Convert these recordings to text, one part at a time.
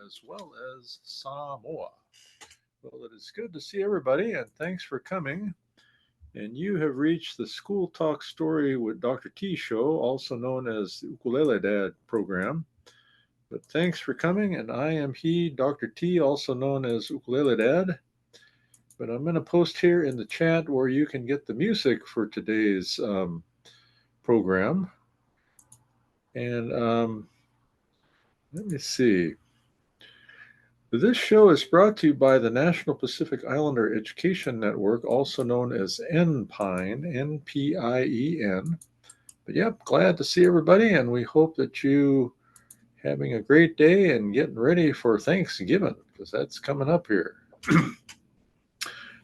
as well as Samoa. Well, it is good to see everybody, and thanks for coming. And you have reached the School Talk Story with Dr. T show, also known as the Ukulele Dad program. But thanks for coming, and I am he, Dr. T, also known as Ukulele Dad. But I'm going to post here in the chat where you can get the music for today's program. And let me see. This show is brought to you by the National Pacific Islander Education Network, also known as NPINE, N-P-I-E-N. But yep, glad to see everybody, and we hope that you having a great day and getting ready for Thanksgiving, because that's coming up here.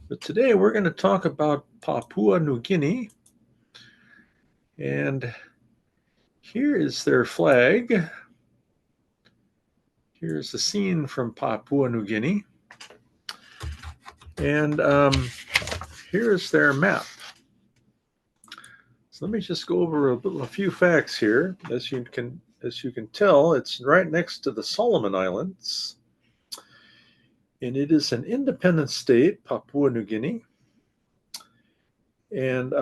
But today we're going to talk about Papua New Guinea. And here is their flag. Here's the scene from Papua New Guinea. And here's their map. So let me just go over a few facts here. As you can tell, it's right next to the Solomon Islands. And it is an independent state, Papua New Guinea. And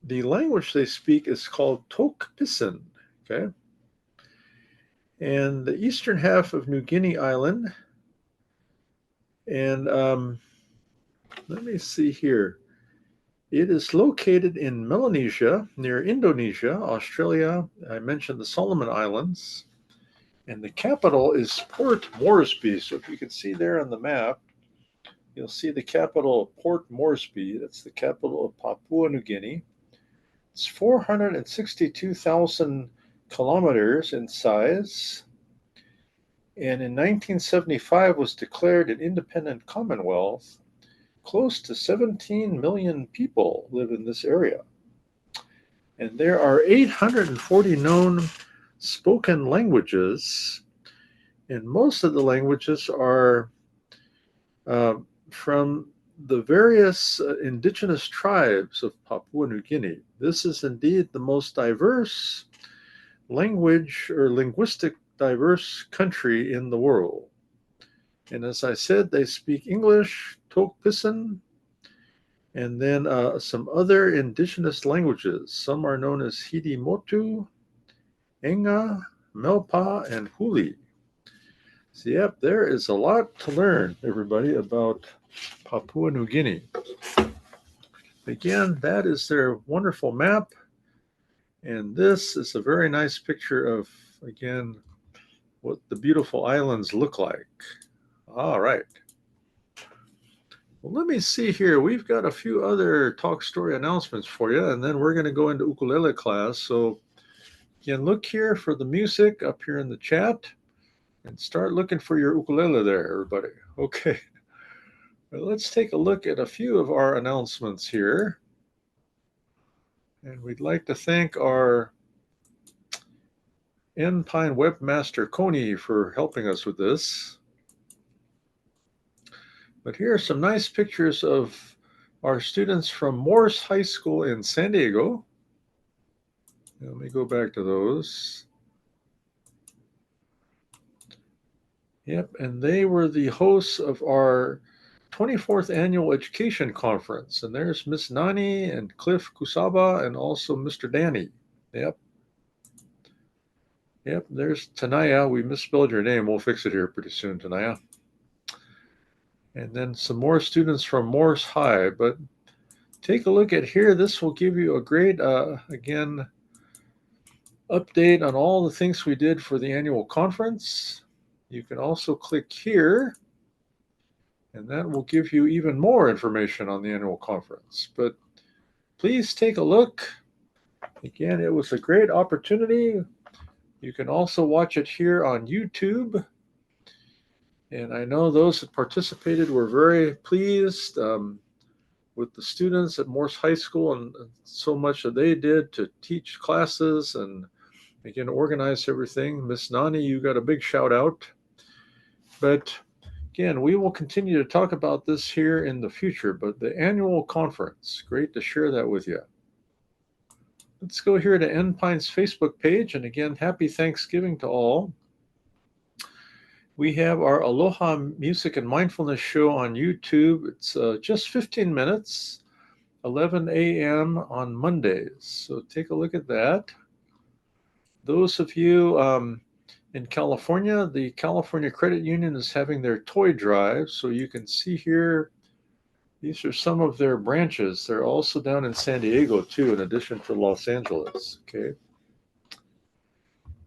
the language they speak is called Tok Pisin, okay? And the eastern half of New Guinea Island. And let me see here. It is located in Melanesia, near Indonesia, Australia. I mentioned the Solomon Islands. And the capital is Port Moresby. So if you can see there on the map, you'll see the capital of Port Moresby. That's the capital of Papua New Guinea. It's 462,000 kilometers in size, and in 1975 was declared an independent commonwealth. Close to 17 million people live in this area, and there are 840 known spoken languages, and most of the languages are from the various indigenous tribes of Papua New Guinea. This is indeed the most diverse language or linguistic diverse country in the world. And as I said, they speak English, Tok Pisin, and then some other indigenous languages. Some are known as Hidimotu, Enga, Melpa, and Huli. So yep, there is a lot to learn, everybody, about Papua New Guinea. Again, that is their wonderful map. And this is a very nice picture of, again, what the beautiful islands look like. All right. Well, let me see here. We've got a few other talk story announcements for you, and then we're going to go into ukulele class. So again, look here for the music up here in the chat and start looking for your ukulele there, everybody. Okay. Well, let's take a look at a few of our announcements here. And we'd like to thank our NPINE webmaster, Coney, for helping us with this. But here are some nice pictures of our students from Morse High School in San Diego. Let me go back to those. Yep, and they were the hosts of our 24th Annual Education Conference. And there's Miss Nani and Cliff Kusaba and also Mr. Danny. Yep. Yep, there's Tanaya. We misspelled your name. We'll fix it here pretty soon, Tanaya. And then some more students from Morse High. But take a look at here. This will give you a great, again, update on all the things we did for the annual conference. You can also click here, and that will give you even more information on the annual conference. But please take a look. Again, it was a great opportunity. You can also watch it here on YouTube. And I know those that participated were very pleased with the students at Morse High School and so much that they did to teach classes and, again, organize everything. Miss Nani, you got a big shout out. But again, we will continue to talk about this here in the future, but the annual conference, great to share that with you. Let's go here to NPINE's Facebook page. And again, happy Thanksgiving to all. We have our Aloha Music and Mindfulness show on YouTube. It's just 15 minutes, 11 a.m. on Mondays. So take a look at that. Those of you in California, the California Credit Union is having their toy drive. So you can see here, these are some of their branches. They're also down in San Diego too, in addition to Los Angeles. Okay.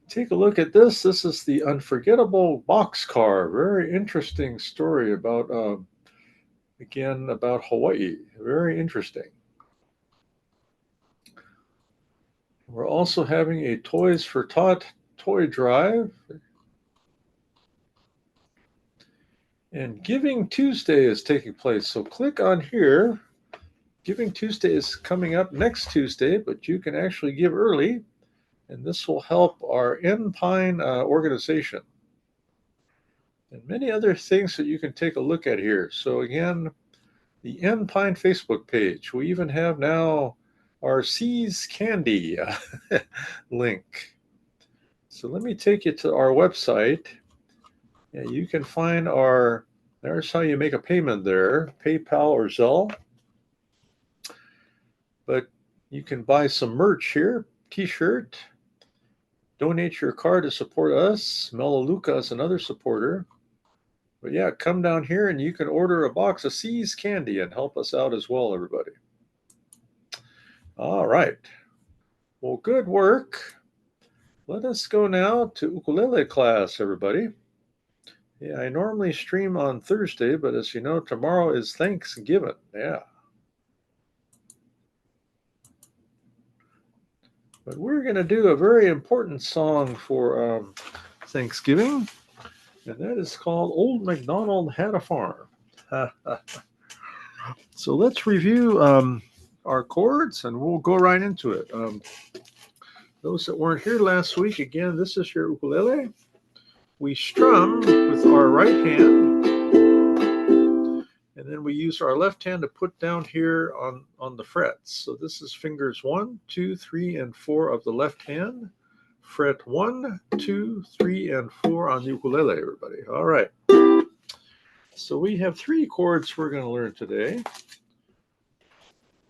Take a look at this. This is the unforgettable boxcar. Very interesting story about, again, about Hawaii. Very interesting. We're also having a Toys for Tot toy drive. And Giving Tuesday is taking place. So click on here. Giving Tuesday is coming up next Tuesday, but you can actually give early. And this will help our Pine organization. And many other things that you can take a look at here. So again, the Pine Facebook page. We even have now our Seas Candy link. So let me take you to our website. Yeah, you can find there's how you make a payment there, PayPal or Zelle. But you can buy some merch here, t-shirt. Donate your card to support us. Melaleuca is another supporter. But yeah, come down here and you can order a box of Seas Candy and help us out as well, everybody. All right. Well, good work. Let us go now to ukulele class, everybody. Yeah, I normally stream on Thursday, but as you know, tomorrow is Thanksgiving. Yeah. But we're going to do a very important song for Thanksgiving, and that is called Old MacDonald Had a Farm. So let's review our chords, and we'll go right into it. Those that weren't here last week, again, this is your ukulele. We strum with our right hand, and then we use our left hand to put down here on the frets. So this is fingers 1, 2, 3, and 4 of the left hand. Fret 1, 2, 3, and 4 on the ukulele, everybody. All right. So we have 3 chords we're going to learn today.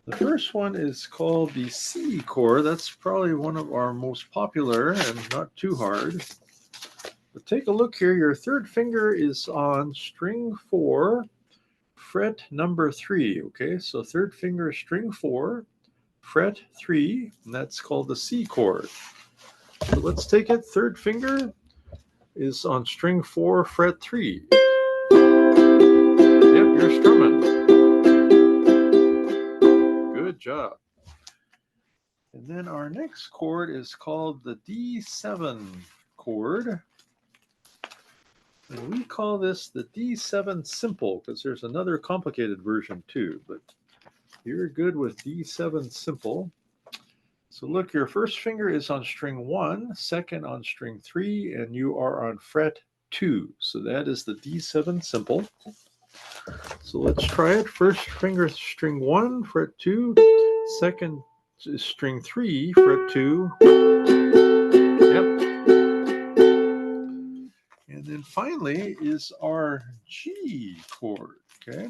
The first one is called the C chord. That's probably one of our most popular and not too hard. But take a look here. Your third finger is on string 4, fret number 3. Okay, so third finger is string 4, fret 3, and that's called the C chord. So let's take it. Third finger is on string 4, fret 3. Yep, you're strumming. Good job. And then our next chord is called the D7 chord. And we call this the D7 simple because there's another complicated version too, but you're good with D7 simple. So look, your first finger is on string 1, second on string 3, and you are on fret 2. So that is the D7 simple. So let's try it. First finger, string 1, fret 2. Second is string 3, fret 2. Yep. And then finally is our G chord, okay?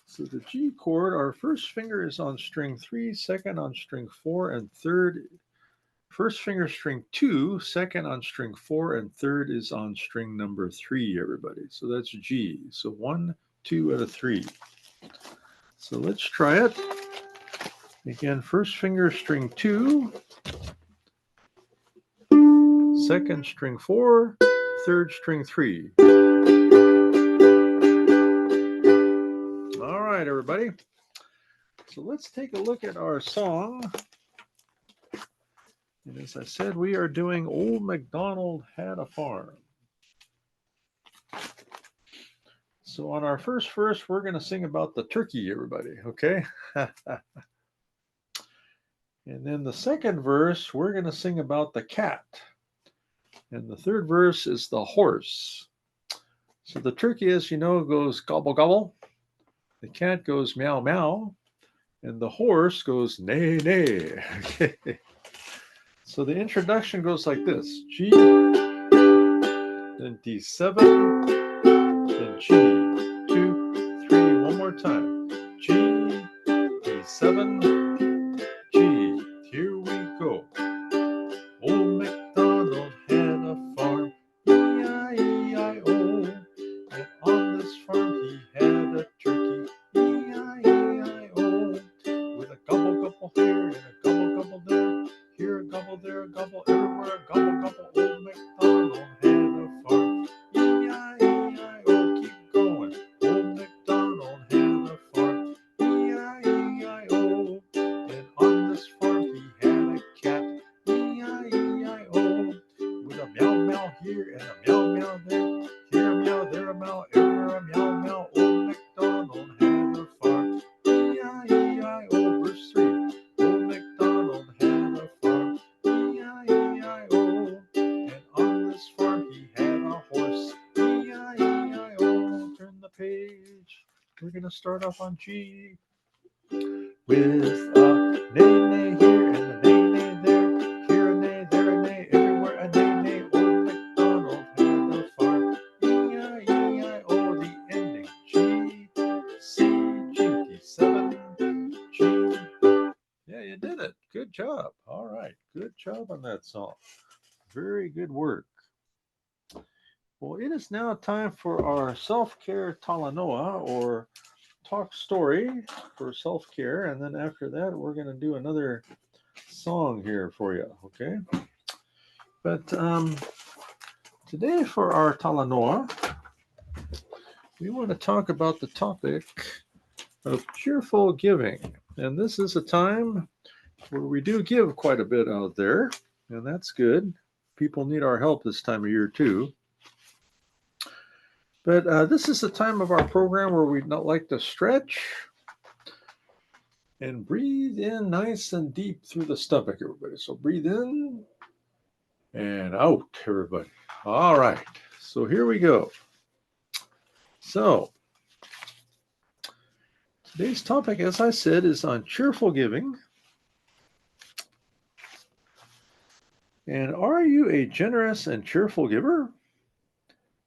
So the G chord, our first finger is on string 3, second on string 4, and first finger string 2, second on string 4, and third is on string number 3, everybody. So that's G. So 1, 2, and a 3. So let's try it. Again, first finger string 2, second string 4, third string 3. All right, everybody. So let's take a look at our song. And as I said, we are doing Old MacDonald Had a Farm. So on our first verse, we're going to sing about the turkey, everybody, okay? And then the second verse, we're going to sing about the cat. And the third verse is the horse. So the turkey, as you know, goes gobble, gobble. The cat goes meow, meow. And the horse goes neigh, neigh. Okay. So the introduction goes like this. G, then D7, then G. 2, 3, one more time. G, D7, G. Here we go. Old MacDonald had a farm, E-I-E-I-O. And on this farm he had a turkey, E-I-E-I-O. With a gobble gobble here and a gobble gobble there. Here a gobble, there a gobble, everywhere a gobble gobble. Old MacDonald had a farm, E-I-E-I-O. Keep going. Old MacDonald had a farm, E-I-E-I-O. And on this farm he had a cat, E-I-E-I-O. With a meow meow here and a meow meow there. Here a meow, there a meow, everywhere a meow meow. Old MacDonald had a farm, E-I-E-I-O. Verse 3. Old MacDonald had a farm, E-I-E-I-O. And on this farm he had a horse, E-I-E-I-O. Turn the page. We're going to start off on G. With a neigh neigh here and a neigh neigh there. Here a neigh, there a neigh, everywhere a neigh neigh. Old MacDonald had a farm, E-I-E-I-O. The ending G, C, G, D7, G. Yeah, you did it. Good job. All right. Good job on that song. Very good work. Well, it is now time for our self-care talanoa, or talk story for self-care, and then after that we're going to do another song here for you, okay? But today for our talanoa, we want to talk about the topic of cheerful giving. And this is a time where we do give quite a bit out there, and that's good. People need our help this time of year too. But this is the time of our program where we'd not like to stretch and breathe in nice and deep through the stomach, everybody. So breathe in and out, everybody. All right. So here we go. So today's topic, as I said, is on cheerful giving. And are you a generous and cheerful giver?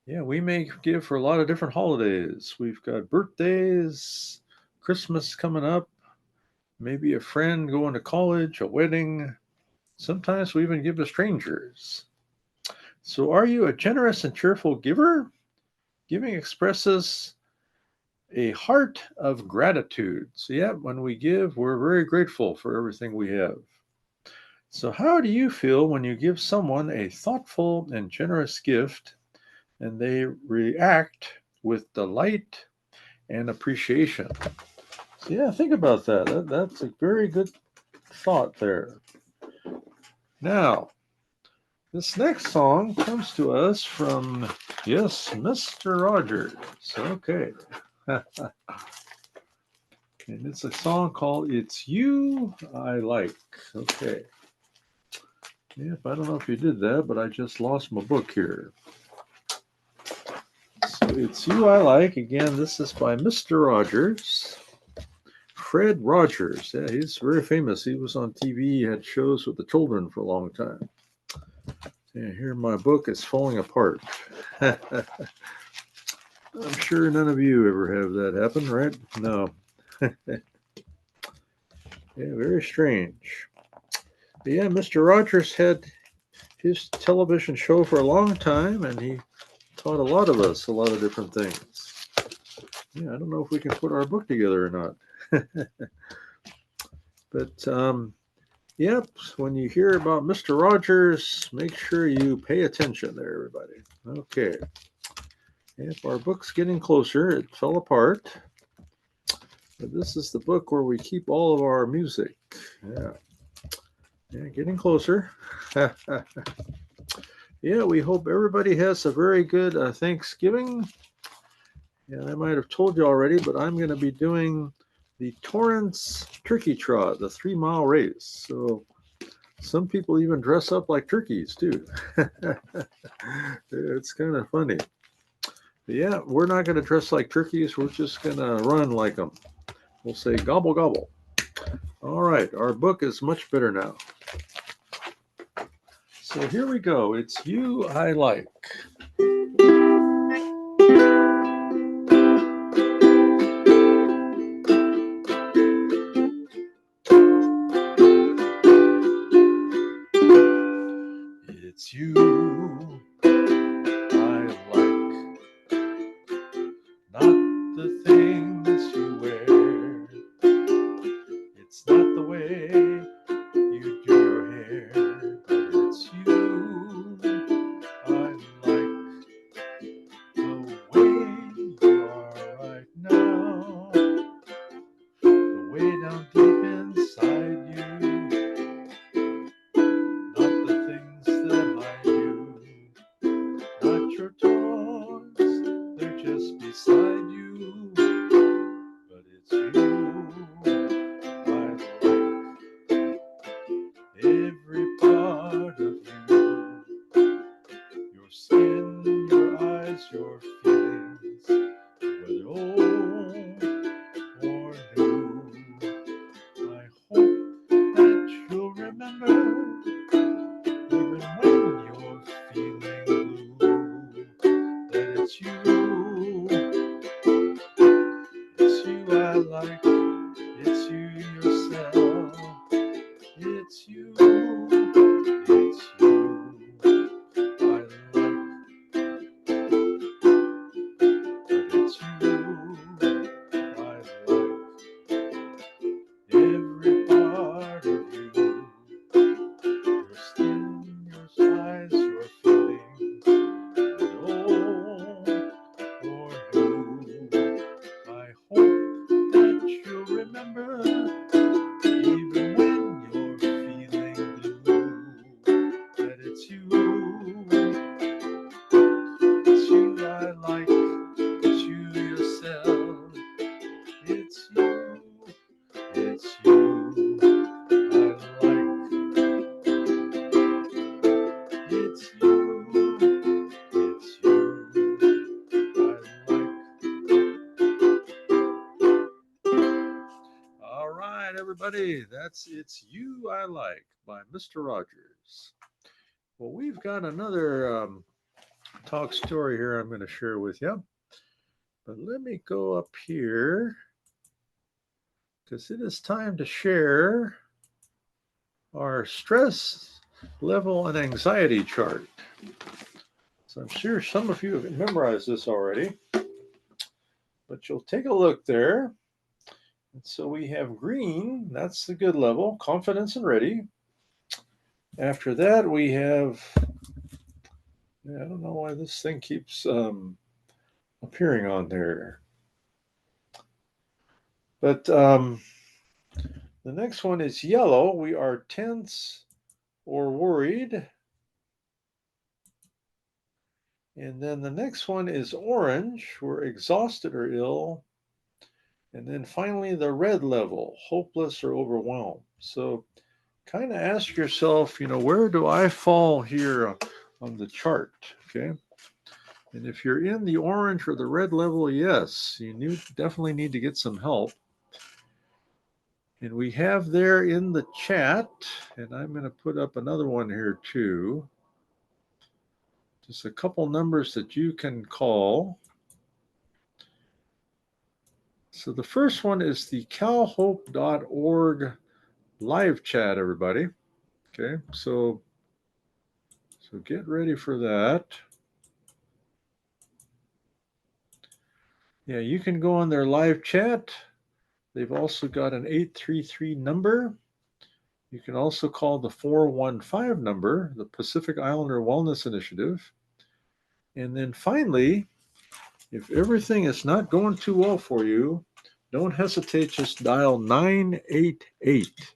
Yeah, we may give for a lot of different holidays. We've got birthdays, Christmas coming up, maybe a friend going to college, a wedding. Sometimes we even give to strangers. So are you a generous and cheerful giver? Giving expresses a heart of gratitude. So yeah, when we give, we're very grateful for everything we have. So how do you feel when you give someone a thoughtful and generous gift and they react with delight and appreciation? So yeah, think about that. That's a very good thought there. Now, this next song comes to us from, yes, Mr. Rogers. Okay. And it's a song called It's You I Like. Okay. Yeah, I don't know if you did that, but I just lost my book here. So It's You I Like. Again, this is by Mr. Rogers. Fred Rogers. Yeah, he's very famous. He was on TV. He had shows with the children for a long time. Yeah, here my book is falling apart. I'm sure none of you ever have that happen, right? No. Yeah, very strange. But yeah, Mr. Rogers had his television show for a long time, and he taught a lot of us a lot of different things. Yeah, I don't know if we can put our book together or not. But yep, when you hear about Mr. Rogers, make sure you pay attention there, everybody. Okay. If our book's getting closer, it fell apart. But this is the book where we keep all of our music. Yeah. Yeah, getting closer. Yeah, we hope everybody has a very good Thanksgiving. And I might have told you already, but I'm going to be doing the Torrance Turkey Trot, the 3-mile race. So some people even dress up like turkeys too. It's kind of funny. But yeah, we're not going to dress like turkeys. We're just going to run like them. We'll say gobble, gobble. All right, our book is much better now. So here we go. It's You I Like. way you do your hair, but it's you I like, the way you are right now, the way down deep inside you, not the things that hide you, not your toys, they're just beside you, but it's you I like, every part of you, your skin, your eyes, your feelings, whether old or new. I hope that you'll remember, even when you're feeling blue, that it's you I like, it's you yourself, it's you I like, but it's you I like, every part of you, your skin, your eyes, your feelings, old or new. I hope that you'll remember, even when you're feeling blue, that it's you I like, it's you yourself, it's you I like, it's you I like. All right, everybody, that's It's You I Like by Mr. Rogers. Well, we've got another talk story here I'm going to share with you. But let me go up here because it is time to share our stress level and anxiety chart. So I'm sure some of you have memorized this already, but you'll take a look there. And so we have green, that's the good level, confidence and ready. After that, we have, I don't know why this thing keeps appearing on there. But the next one is yellow. We are tense or worried. And then the next one is orange. We're exhausted or ill. And then finally, the red level, hopeless or overwhelmed. So kind of ask yourself, where do I fall here on the chart? Okay. And if you're in the orange or the red level, yes, you definitely need to get some help. And we have there in the chat, and I'm going to put up another one here too, just a couple numbers that you can call. So the first one is the calhope.org live chat, everybody. Okay, so get ready for that. Yeah, you can go on their live chat. They've also got an 833 number. You can also call the 415 number, the Pacific Islander Wellness Initiative. And then finally, if everything is not going too well for you, don't hesitate, just dial 988.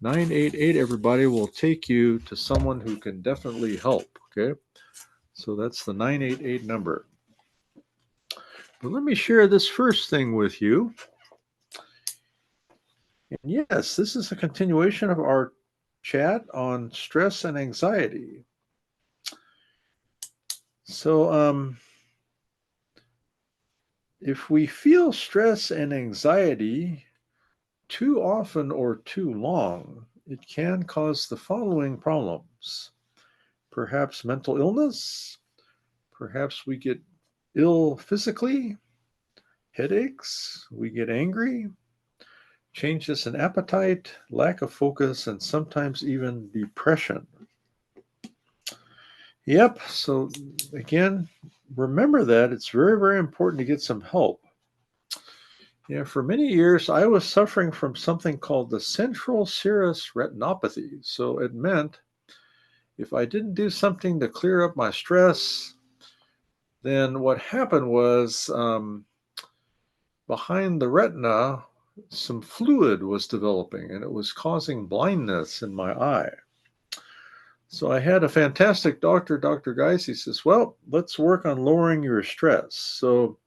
988, everybody, will take you to someone who can definitely help, okay? So that's the 988 number. But let me share this first thing with you. And yes, this is a continuation of our chat on stress and anxiety. So if we feel stress and anxiety too often or too long, it can cause the following problems. Perhaps mental illness, perhaps we get ill physically, headaches, we get angry, changes in appetite, lack of focus, and sometimes even depression. Yep, so again, remember that it's very, very important to get some help. Yeah, for many years, I was suffering from something called the central serous retinopathy. So it meant if I didn't do something to clear up my stress, then what happened was behind the retina, some fluid was developing and it was causing blindness in my eye. So I had a fantastic doctor, Dr. Geis. He says, well, let's work on lowering your stress. So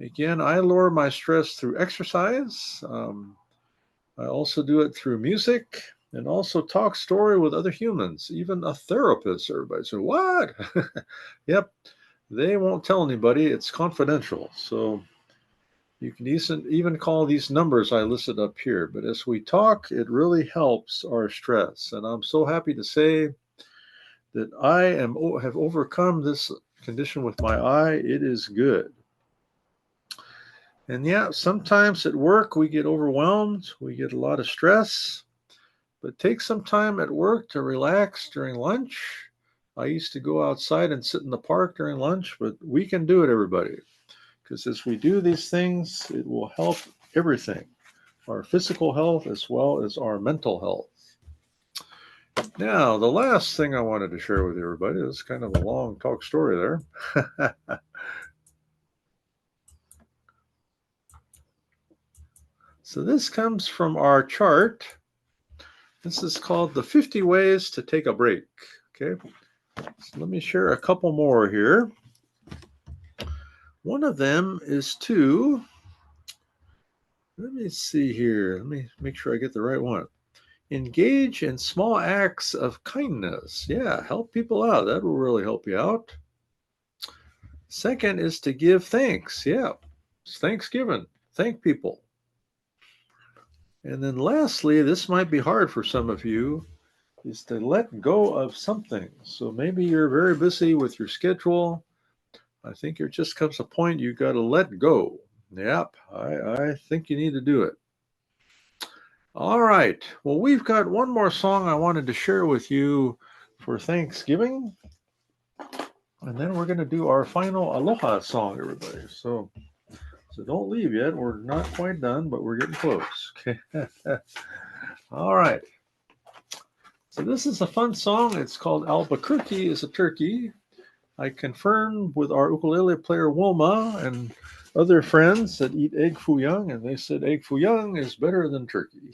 again, I lower my stress through exercise. I also do it through music and also talk story with other humans, even a therapist. Everybody said, what? Yep, they won't tell anybody. It's confidential. So you can even call these numbers I listed up here. But as we talk, it really helps our stress. And I'm so happy to say that I have overcome this condition with my eye. It is good. And yeah, sometimes at work we get overwhelmed, we get a lot of stress, but take some time at work to relax during lunch. I used to go outside and sit in the park during lunch, but we can do it, everybody, because as we do these things, it will help everything, our physical health as well as our mental health. Now, the last thing I wanted to share with everybody is kind of a long talk story there. So this comes from our chart. This is called the 50 ways to take a break. Okay, so let me share a couple more here. One of them is to, let me see here. Let me make sure I get the right one. Engage in small acts of kindness. Yeah, help people out. That will really help you out. Second is to give thanks. Yeah, it's Thanksgiving. Thank people. And then lastly, this might be hard for some of you, is to let go of something. So maybe you're very busy with your schedule. I think there just comes a point you got to let go. Yep, I think you need to do it. All right. Well, we've got one more song I wanted to share with you for Thanksgiving. And then we're going to do our final Aloha song, everybody. So don't leave yet. We're not quite done, but we're getting close. Okay. All right. So this is a fun song. It's called Albuquerque is a Turkey. I confirmed with our ukulele player Wilma and other friends that eat egg foo young, and they said egg foo young is better than turkey.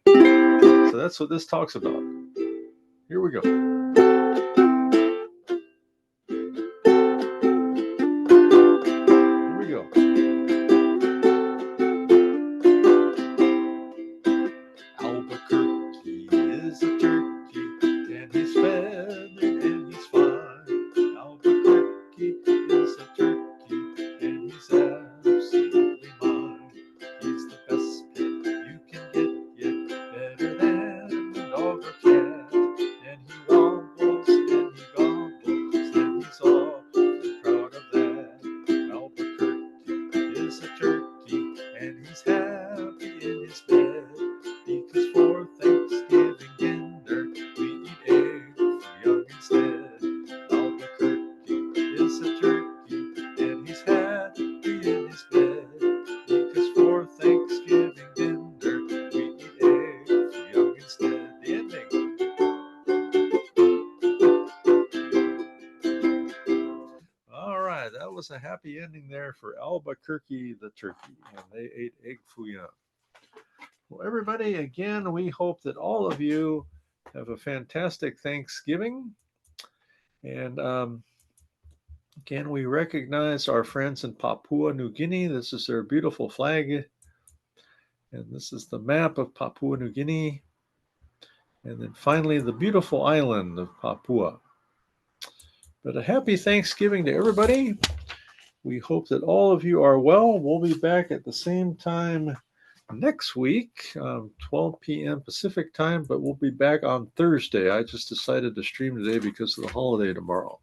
So that's what this talks about. Here we go. Here we go. Albuquerque is a turkey, and he's feathered and he's fine. Albuquerque is a turkey, and he's absolutely mine. He's the best pet you can get, yet better than a dog or cat. And he wobbles and he gobbles, and he's awfully proud of that. Albuquerque is a turkey, and he's happy in his bed. Because for Thanksgiving dinner we eat egg foo young instead. Albuquerque is a turkey, and he's happy in his bed. Because for Thanksgiving dinner we eat egg foo young instead. The ending. All right, that was a happy ending there for Albuquerque the turkey, and they ate egg foo young. Well, everybody, again, we hope that all of you have a fantastic Thanksgiving. And again, we recognize our friends in Papua New Guinea. This is their beautiful flag. And this is the map of Papua New Guinea. And then finally, the beautiful island of Papua. But a happy Thanksgiving to everybody. We hope that all of you are well. We'll be back at the same time next week, 12 p.m. Pacific time, but we'll be back on Thursday. I just decided to stream today because of the holiday tomorrow.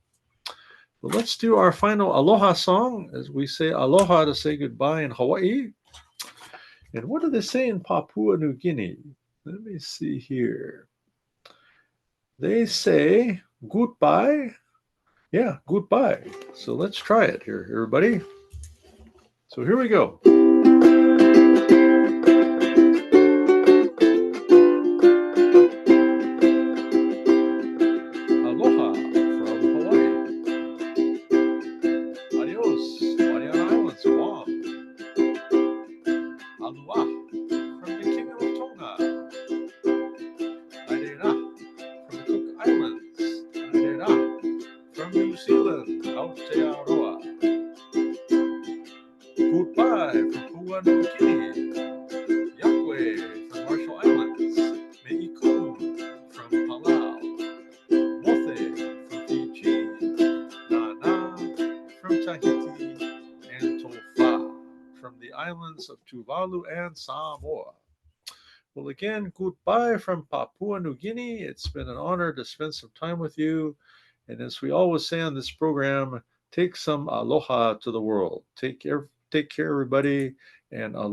But let's do our final Aloha song as we say Aloha to say goodbye in Hawaii. And what do they say in Papua New Guinea? Let me see here. They say goodbye. Yeah, goodbye. So let's try it here, everybody. So here we go. Papua New Guinea, Yakwe from Marshall Islands, Meikun from Palau, Mothe from Fiji, Nana from Tahiti, and Tofa from the islands of Tuvalu and Samoa. Well, again, goodbye from Papua New Guinea. It's been an honor to spend some time with you. And as we always say on this program, take some aloha to the world. Take care, everybody, and aloha.